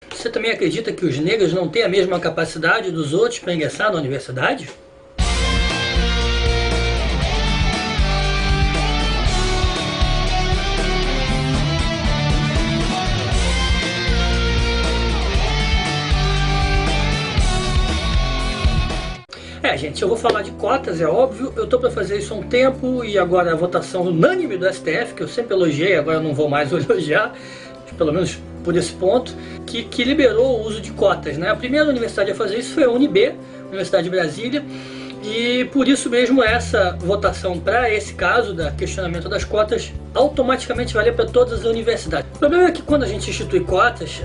Você também acredita que os negros não têm a mesma capacidade dos outros para ingressar na universidade? Gente, eu vou falar de cotas, é óbvio. Eu tô para fazer isso há um tempo e agora a votação unânime do STF, que eu sempre elogiei, agora eu não vou mais elogiar, pelo menos por esse ponto, que liberou o uso de cotas, né? A primeira universidade a fazer isso foi a UNB, Universidade de Brasília, e por isso mesmo essa votação para esse caso, da questionamento das cotas, automaticamente valia para todas as universidades. O problema é que quando a gente institui cotas,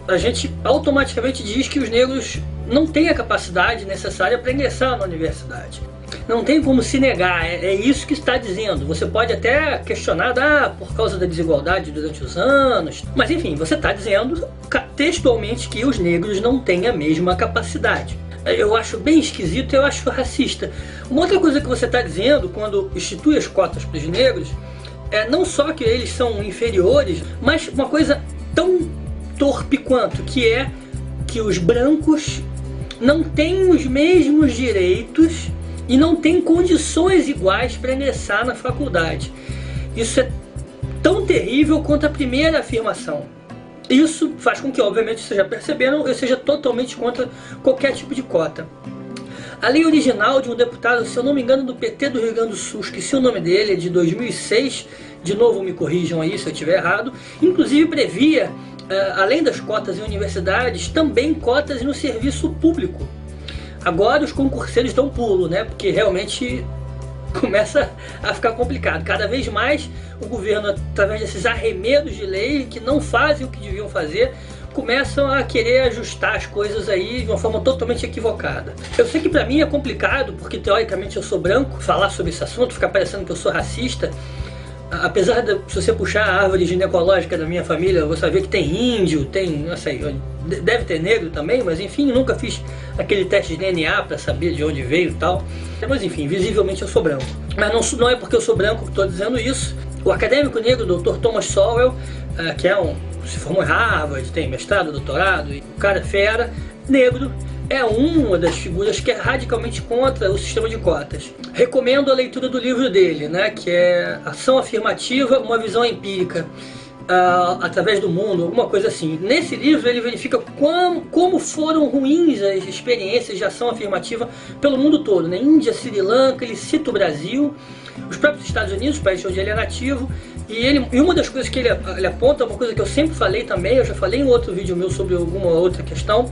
a gente automaticamente diz que os negros não têm a capacidade necessária para ingressar na universidade. Não tem como se negar, é isso que está dizendo. Você pode até questionar, por causa da desigualdade durante os anos, mas enfim, você está dizendo textualmente que os negros não têm a mesma capacidade. Eu acho bem esquisito, eu acho racista. Uma outra coisa que você está dizendo quando institui as cotas para os negros é não só que eles são inferiores, mas uma coisa tão torpe quanto, que é que os brancos não têm os mesmos direitos e não têm condições iguais para ingressar na faculdade. Isso é tão terrível quanto a primeira afirmação. Isso faz com que, obviamente, vocês já perceberam, eu seja totalmente contra qualquer tipo de cota. A lei original de um deputado, se eu não me engano, do PT do Rio Grande do Sul, esqueci o nome dele, é de 2006, de novo me corrijam aí se eu estiver errado, inclusive previa, além das cotas em universidades, também cotas no serviço público. Agora os concurseiros dão pulo, né? Porque realmente começa a ficar complicado. Cada vez mais o governo, através desses arremedos de lei que não fazem o que deviam fazer, começam a querer ajustar as coisas aí de uma forma totalmente equivocada. Eu sei que pra mim é complicado, porque teoricamente eu sou branco, falar sobre esse assunto, ficar parecendo que eu sou racista. Apesar de, se você puxar a árvore ginecológica da minha família, você vai ver que tem índio, tem, não sei, deve ter negro também, mas enfim, nunca fiz aquele teste de DNA para saber de onde veio e tal. Mas enfim, visivelmente eu sou branco. Mas não é porque eu sou branco que estou dizendo isso. O acadêmico negro, Dr. Thomas Sowell, que se formou em Harvard, tem mestrado, doutorado, e o cara é fera, negro, é uma das figuras que é radicalmente contra o sistema de cotas. Recomendo a leitura do livro dele, né, que é Ação Afirmativa, uma visão empírica através do mundo, alguma coisa assim. Nesse livro ele verifica como foram ruins as experiências de ação afirmativa pelo mundo todo, né? Índia, Sri Lanka, ele cita o Brasil, os próprios Estados Unidos, país onde ele é nativo, e uma das coisas que ele aponta, uma coisa que eu sempre falei também, eu já falei em outro vídeo meu sobre alguma outra questão,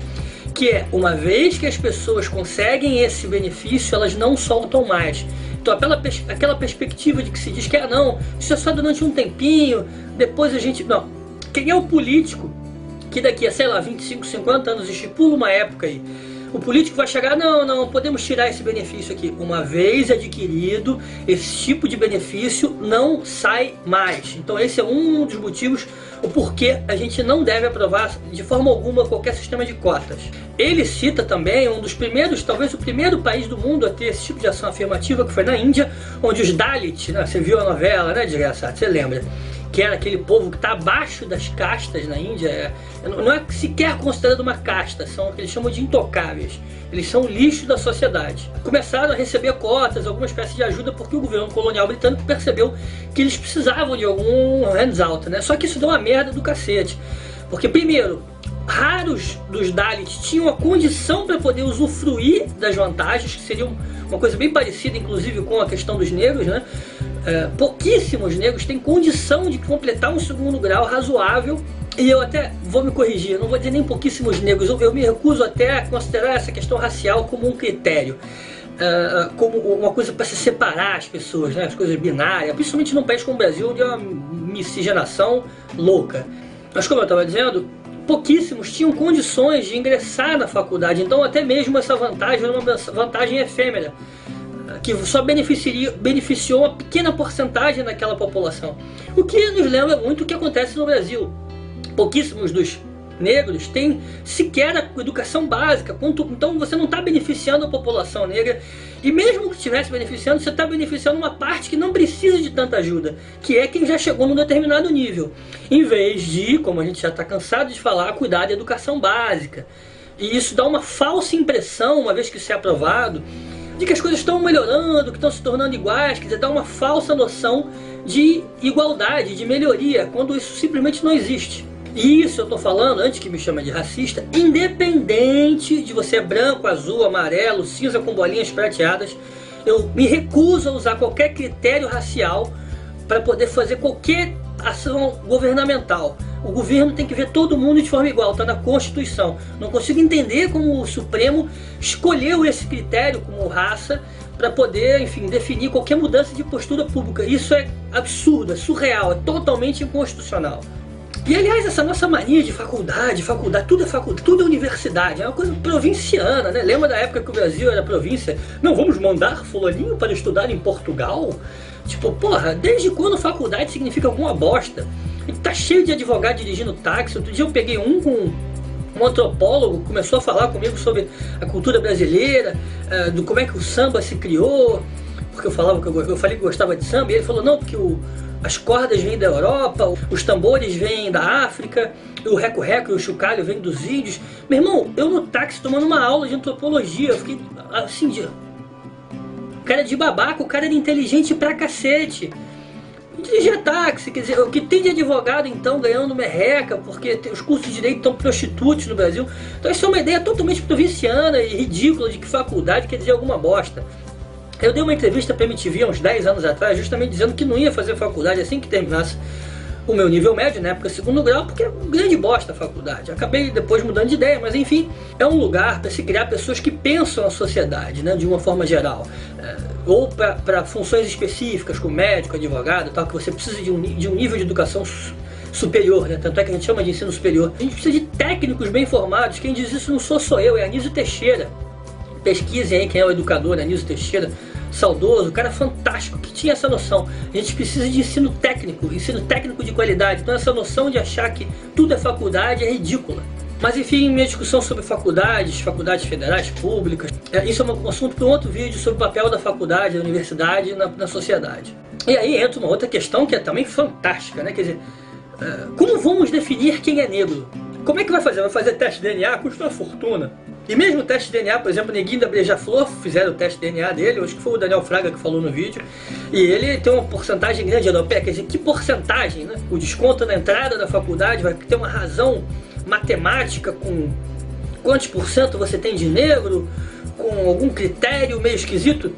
que é, uma vez que as pessoas conseguem esse benefício, elas não soltam mais. Então aquela perspectiva de que se diz que não, isso é só durante um tempinho, depois a gente... Não, quem é o político que daqui a, sei lá, 25, 50 anos estipula uma época aí, o político vai chegar, não podemos tirar esse benefício aqui. Uma vez adquirido, esse tipo de benefício não sai mais. Então esse é um dos motivos o porquê a gente não deve aprovar de forma alguma qualquer sistema de cotas. Ele cita também um dos primeiros, talvez o primeiro país do mundo a ter esse tipo de ação afirmativa, que foi na Índia, onde os Dalits, né, você viu a novela, né, desgraçado, você lembra? Que era aquele povo que está abaixo das castas na Índia, não é sequer considerado uma casta, são o que eles chamam de intocáveis. Eles são o lixo da sociedade. Começaram a receber cotas, alguma espécie de ajuda, porque o governo colonial britânico percebeu que eles precisavam de algum hands-out, né? Só que isso deu uma merda do cacete. Porque, primeiro, raros dos Dalits tinham a condição para poder usufruir das vantagens, que seriam uma coisa bem parecida, inclusive, com a questão dos negros, né? Pouquíssimos negros têm condição de completar um segundo grau razoável, e eu até vou me corrigir, eu não vou dizer nem pouquíssimos negros, eu me recuso até a considerar essa questão racial como um critério, como uma coisa para se separar as pessoas, né, as coisas binárias, principalmente num país como o Brasil, onde é uma miscigenação louca. Mas como eu estava dizendo, pouquíssimos tinham condições de ingressar na faculdade, então até mesmo essa vantagem era uma vantagem efêmera, que só beneficiou uma pequena porcentagem daquela população. O que nos lembra muito o que acontece no Brasil. Pouquíssimos dos negros têm sequer a educação básica. Então você não está beneficiando a população negra. E mesmo que estivesse beneficiando, você está beneficiando uma parte que não precisa de tanta ajuda, que é quem já chegou num determinado nível. Em vez de, como a gente já está cansado de falar, cuidar da educação básica. E isso dá uma falsa impressão, uma vez que isso é aprovado, de que as coisas estão melhorando, que estão se tornando iguais, quer dizer, dá uma falsa noção de igualdade, de melhoria, quando isso simplesmente não existe. E isso eu estou falando, antes que me chame de racista, independente de você branco, azul, amarelo, cinza com bolinhas prateadas, eu me recuso a usar qualquer critério racial para poder fazer qualquer ação governamental. O governo tem que ver todo mundo de forma igual, está na Constituição. Não consigo entender como o Supremo escolheu esse critério como raça para poder, enfim, definir qualquer mudança de postura pública. Isso é absurdo, é surreal, é totalmente inconstitucional. E aliás, essa nossa mania de faculdade, tudo é faculdade, tudo é universidade, é uma coisa provinciana, né? Lembra da época que o Brasil era província? Não, vamos mandar fulaninho para estudar em Portugal? Tipo, porra, desde quando faculdade significa alguma bosta? E tá cheio de advogado dirigindo táxi. Outro dia eu peguei com um antropólogo, começou a falar comigo sobre a cultura brasileira, do como é que o samba se criou, porque eu falei que gostava de samba, e ele falou, não, porque as cordas vêm da Europa, os tambores vêm da África, e o reco-reco e o chocalho vêm dos índios. Meu irmão, eu no táxi tomando uma aula de antropologia, eu fiquei assim, o cara de babaca, o cara era inteligente pra cacete. Dirigir táxi, quer dizer, o que tem de advogado então ganhando merreca, porque os cursos de direito estão prostitutos no Brasil. Então isso é uma ideia totalmente provinciana e ridícula de que faculdade quer dizer alguma bosta. Eu dei uma entrevista para a MTV há uns 10 anos atrás, justamente dizendo que não ia fazer faculdade assim que terminasse o meu nível médio, na época segundo grau, porque é uma grande bosta a faculdade. Acabei depois mudando de ideia, mas enfim, é um lugar para se criar pessoas que pensam a sociedade, né, de uma forma geral. Ou para funções específicas, como médico, advogado, tal, que você precisa de um nível de educação superior, né? Tanto é que a gente chama de ensino superior. A gente precisa de técnicos bem formados. Quem diz isso não sou eu, é Anísio Teixeira. Pesquisem aí quem é o educador, Anísio Teixeira, saudoso, cara fantástico, que tinha essa noção. A gente precisa de ensino técnico de qualidade. Então essa noção de achar que tudo é faculdade é ridícula. Mas enfim, minha discussão sobre faculdades federais, públicas, isso é um assunto para um outro vídeo sobre o papel da faculdade, da universidade na sociedade. E aí entra uma outra questão que é também fantástica, né? Quer dizer, como vamos definir quem é negro? Como é que vai fazer? Vai fazer teste de DNA? Custa uma fortuna. E mesmo o teste de DNA, por exemplo, o Neguinho da Beija-Flor fizeram o teste de DNA dele, acho que foi o Daniel Fraga que falou no vídeo, e ele tem uma porcentagem grande de alopecia, quer dizer, que porcentagem, né? O desconto na entrada da faculdade vai ter uma razão matemática com quantos por cento você tem de negro, com algum critério meio esquisito.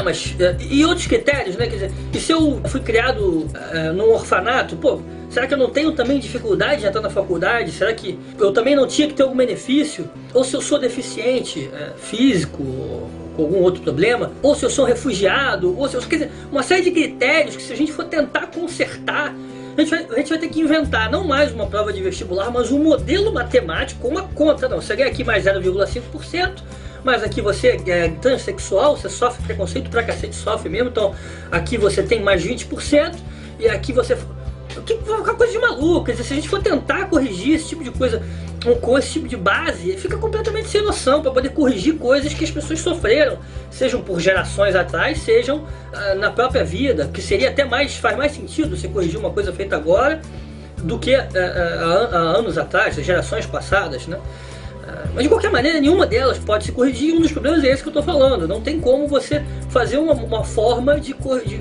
Mas e outros critérios, né? Quer dizer, e se eu fui criado num orfanato, pô, será que eu não tenho também dificuldade de entrar na faculdade? Será que eu também não tinha que ter algum benefício? Ou se eu sou deficiente físico, ou com algum outro problema? Ou se eu sou refugiado? Ou se eu, quer dizer, uma série de critérios que se a gente for tentar consertar, a gente vai ter que inventar não mais uma prova de vestibular, mas um modelo matemático, uma conta. Não, você ganha aqui mais 0,5%, mas aqui você é transexual, você sofre preconceito pra cacete, sofre mesmo, então aqui você tem mais 20%, e aqui você... Uma coisa de maluco. Quer dizer, se a gente for tentar corrigir esse tipo de coisa com esse tipo de base, fica completamente sem noção para poder corrigir coisas que as pessoas sofreram, sejam por gerações atrás, sejam na própria vida, que seria até faz mais sentido você corrigir uma coisa feita agora do que há anos atrás, gerações passadas, né? Mas de qualquer maneira, nenhuma delas pode se corrigir, e um dos problemas é esse que eu estou falando. Não tem como você fazer uma forma de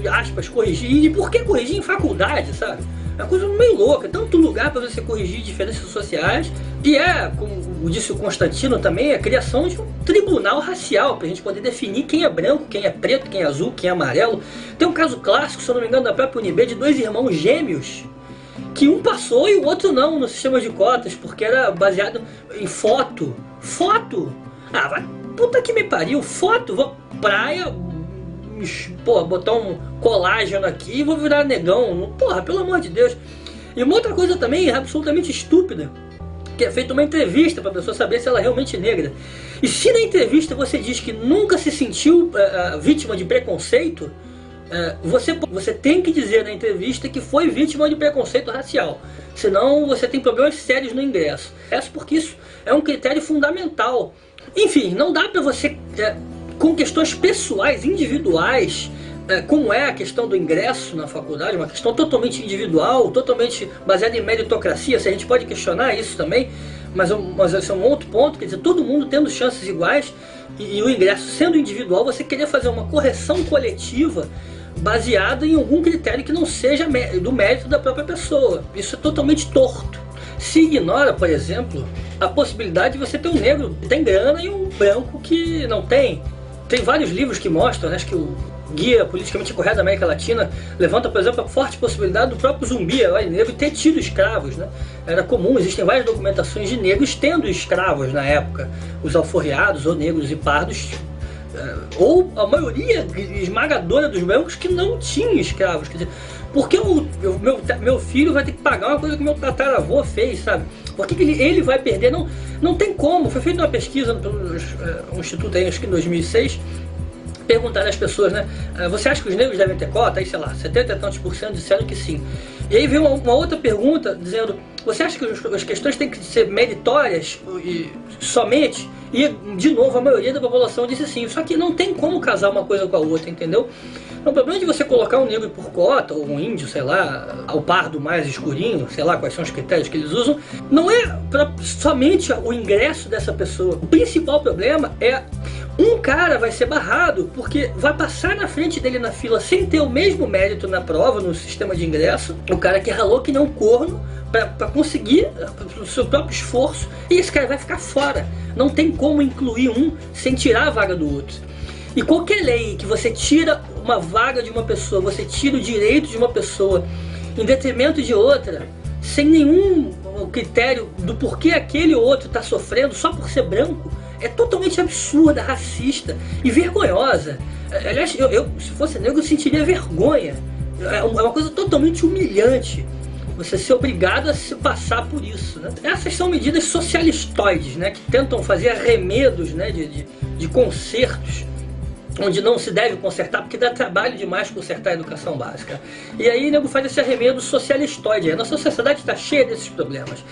aspas, corrigir. E por que corrigir em faculdade, sabe? É uma coisa meio louca, tanto lugar para você corrigir diferenças sociais, e como disse o Constantino também, a criação de um tribunal racial, para a gente poder definir quem é branco, quem é preto, quem é azul, quem é amarelo. Tem um caso clássico, se eu não me engano, da própria UNB, de dois irmãos gêmeos, que um passou e o outro não, no sistema de cotas, porque era baseado em foto. Foto? Ah, vai, puta que me pariu, foto, vou praia... Porra, botar um colágeno aqui e vou virar negão. Porra, pelo amor de Deus. E uma outra coisa também absolutamente estúpida, que é feita uma entrevista para a pessoa saber se ela é realmente negra. E se na entrevista você diz que nunca se sentiu vítima de preconceito, Você tem que dizer na entrevista que foi vítima de preconceito racial, senão você tem problemas sérios no ingresso. Porque isso é um critério fundamental. Enfim, não dá para você, com questões pessoais, individuais, como é a questão do ingresso na faculdade, uma questão totalmente individual, totalmente baseada em meritocracia. Se a gente pode questionar isso também, mas esse é um outro ponto, quer dizer, todo mundo tendo chances iguais e o ingresso sendo individual, você querer fazer uma correção coletiva baseada em algum critério que não seja do mérito da própria pessoa. Isso é totalmente torto. Se ignora, por exemplo, a possibilidade de você ter um negro que tem grana e um branco que não tem. Tem vários livros que mostram, né, acho que o Guia Politicamente Correto da América Latina levanta, por exemplo, a forte possibilidade do próprio zumbi herói negro ter tido escravos, né? Era comum, existem várias documentações de negros tendo escravos na época, os alforreados ou negros e pardos, ou a maioria esmagadora dos brancos que não tinham escravos. Quer dizer, por que meu filho vai ter que pagar uma coisa que meu tataravô fez, sabe? Por que ele vai perder? Não tem como. Foi feita uma pesquisa pelo um instituto aí, acho que em 2006, perguntaram às pessoas, né? Você acha que os negros devem ter cota? Aí, sei lá, 70 e tantos % disseram que sim. E aí veio uma outra pergunta dizendo: você acha que as questões têm que ser meritórias somente? E, de novo, a maioria da população disse sim. Só que não tem como casar uma coisa com a outra, entendeu? O problema de você colocar um negro por cota, ou um índio, sei lá, ao pardo mais escurinho, sei lá quais são os critérios que eles usam, não é somente o ingresso dessa pessoa. O principal problema é um cara vai ser barrado porque vai passar na frente dele na fila sem ter o mesmo mérito na prova, no sistema de ingresso, o cara que ralou que nem um corno para conseguir o seu próprio esforço, e esse cara vai ficar fora. Não tem como incluir um sem tirar a vaga do outro. E qualquer lei que você tira uma vaga de uma pessoa, você tira o direito de uma pessoa em detrimento de outra, sem nenhum critério do porquê aquele outro está sofrendo só por ser branco, é totalmente absurda, racista e vergonhosa. Aliás, eu se fosse negro eu sentiria vergonha. É uma coisa totalmente humilhante você ser obrigado a se passar por isso, né? Essas são medidas socialistoides, né, que tentam fazer arremedos, né, de consertos onde não se deve consertar, porque dá trabalho demais consertar a educação básica. E aí o nego faz esse arremedo socialistoide. A nossa sociedade está cheia desses problemas.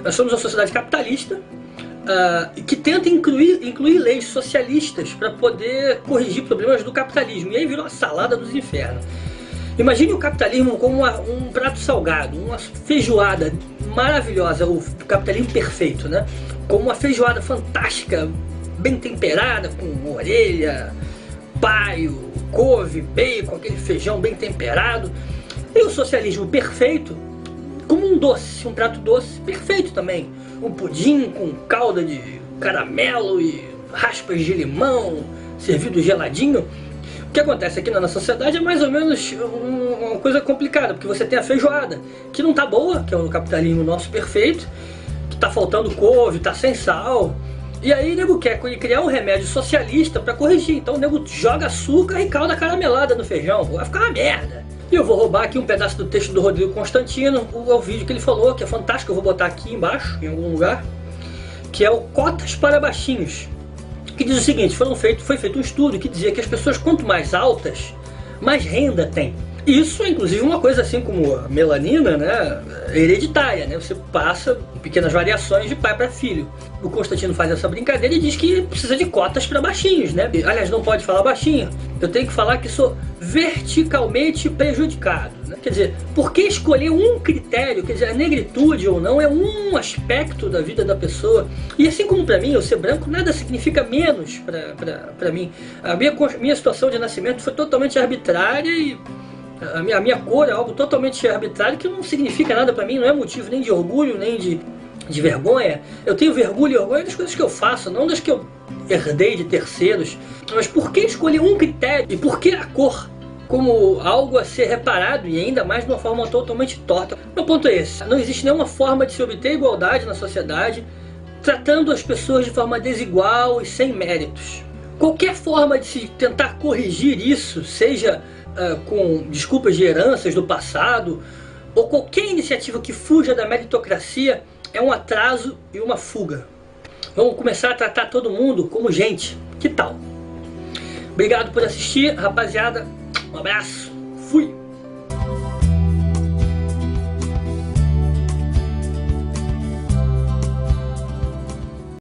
Nós somos uma sociedade capitalista, que tenta incluir leis socialistas para poder corrigir problemas do capitalismo. E aí virou uma salada dos infernos. Imagine o capitalismo como um prato salgado, uma feijoada maravilhosa, o capitalismo perfeito, né? Como uma feijoada fantástica, bem temperada, com orelha, paio, couve, bacon, aquele feijão bem temperado. E o socialismo perfeito como um doce, um prato doce perfeito também. Um pudim com calda de caramelo e raspas de limão, servido geladinho. O que acontece aqui na nossa sociedade é mais ou menos uma coisa complicada, porque você tem a feijoada, que não tá boa, que é o capitalismo nosso perfeito, que tá faltando couve, tá sem sal. E aí o nego quer criar um remédio socialista para corrigir. Então o nego joga açúcar e calda caramelada no feijão. Vai ficar uma merda. E eu vou roubar aqui um pedaço do texto do Rodrigo Constantino, o vídeo que ele falou, que é fantástico. Eu vou botar aqui embaixo, em algum lugar, que é o Cotas para Baixinhos, que diz o seguinte: foi feito um estudo que dizia que as pessoas quanto mais altas, mais renda tem. Isso é inclusive uma coisa assim como a melanina, né, hereditária, né? Você passa pequenas variações de pai para filho. O Constantino faz essa brincadeira e diz que precisa de cotas para baixinhos, né? Aliás, não pode falar baixinho, eu tenho que falar que sou verticalmente prejudicado, né? Quer dizer, por que escolher um critério? Quer dizer, a negritude ou não é um aspecto da vida da pessoa. E assim como para mim, eu ser branco nada significa menos para mim. A minha situação de nascimento foi totalmente arbitrária e a minha cor é algo totalmente arbitrário que não significa nada pra mim, não é motivo nem de orgulho, nem de vergonha. Eu tenho vergonha e orgulho das coisas que eu faço, não das que eu herdei de terceiros. Mas por que escolher um critério? E por que a cor como algo a ser reparado, e ainda mais de uma forma totalmente torta? Meu ponto é esse: não existe nenhuma forma de se obter igualdade na sociedade tratando as pessoas de forma desigual e sem méritos. Qualquer forma de se tentar corrigir isso, seja com desculpas de heranças do passado, ou qualquer iniciativa que fuja da meritocracia, é um atraso e uma fuga. Vamos começar a tratar todo mundo como gente. Que tal? Obrigado por assistir, rapaziada. Um abraço, fui!